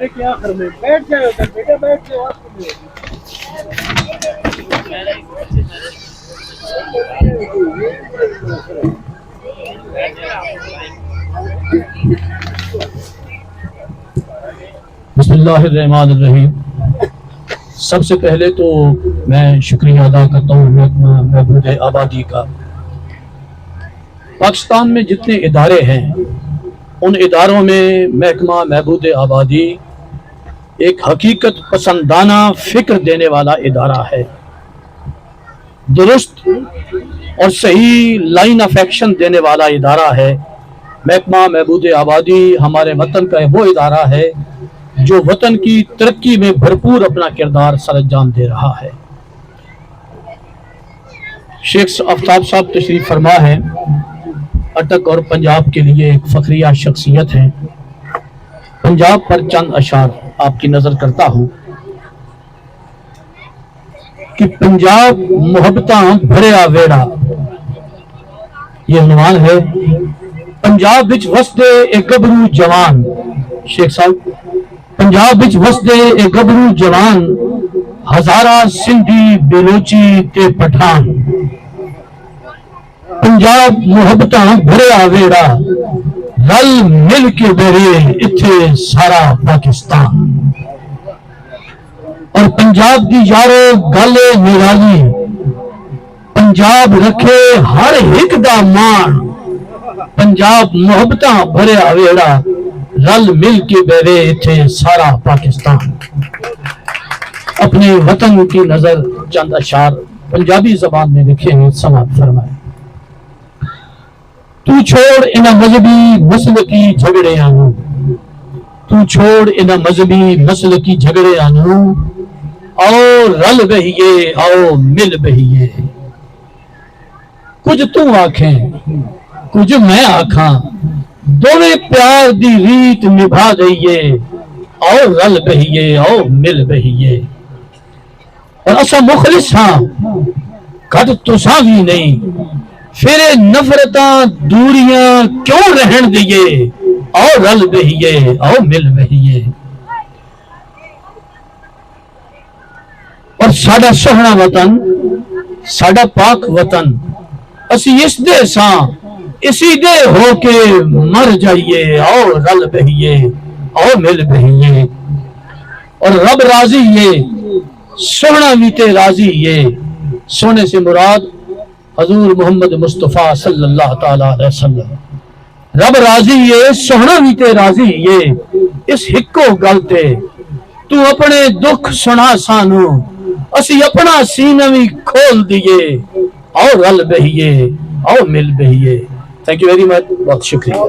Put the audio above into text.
کیا آخر میں بیٹھ جائے ادھر بیٹا بیٹھ جائے بسم اللہ الرحمن الرحیم۔ سب سے پہلے تو میں شکریہ ادا کرتا ہوں محکمہ محبود آبادی کا۔ پاکستان میں جتنے ادارے ہیں ان اداروں میں محکمہ محبود آبادی ایک حقیقت پسندانہ فکر دینے والا ادارہ ہے، درست اور صحیح لائن آف ایکشن دینے والا ادارہ ہے۔ محکمہ محبود آبادی ہمارے وطن کا وہ ادارہ ہے جو وطن کی ترقی میں بھرپور اپنا کردار سر انجام دے رہا ہے۔ شیخ آفتاب صاحب تشریف فرما ہے، اٹک اور پنجاب کے لیے ایک فخریہ شخصیت ہے۔ پنجاب پر چند اشعار آپ کی نظر کرتا ہوں کہ پنجاب محبتاں بھریا ویڑا، یہ عنوان ہے۔ پنجاب وچ وسدے اے گبرو جوان، شیخ صاحب، پنجاب وچ وسدے اے گبرو جوان، ہزارہ سندھی بلوچی تے پٹھان، پنجاب محبتاں بھریا ویڑا، رل مل کے بیرے اتھے سارا پاکستان۔ اور پنجاب دی یارو گالے نرالی، پنجاب رکھے ہر ایک دا مان، پنجاب محبتاں بھریا ویڑا، رل مل کے بیرے اتھے سارا پاکستان۔ اپنے وطن کی نظر چند اشعار پنجابی زبان میں لکھے ہیں، سماعت فرمائیں۔ تو چھوڑ انہاں مذہبی مسلکی جھگڑے آنو، تو چھوڑ انہاں مذہبی مسلکی جھگڑے آنو، آؤ رل بہیے آؤ مل بہیے، کچھ تو آکھیں کچھ میں آکھاں، دونوں پیار دی ریت نبھا دئیے، آؤ رل بہیے آؤ مل بہیے۔ اور اسا مخلص ہاں گھٹ تساں بھی نہیں، پھر نفرتاں دوریاں کیوں رہن دیئے، آؤ رل بہیے آؤ مل بہیے۔ اور ساڈا سوہنا وطن، ساڈا پاک وطن، اسی اس دے ساں اسی دے ہو کے مر جائیے، آؤ رل بہیے آؤ مل بہیے۔ اور رب راضی یہ سوہنا بھی تے راضی یہ، سونے سے مراد حضور محمد مصطفیٰ صلی اللہ تعالیٰ علیہ وسلم۔ رب راضی یہ سوہنا بھی تے راضی یہ، اس ہکو گلتے تو اپنے دکھ سنا سانو، اسی اپنا سینہ بھی کھول دیے، آؤ رل بہیے آؤ مل بہیے۔ تھینک یو ویری مچ، بہت شکریہ۔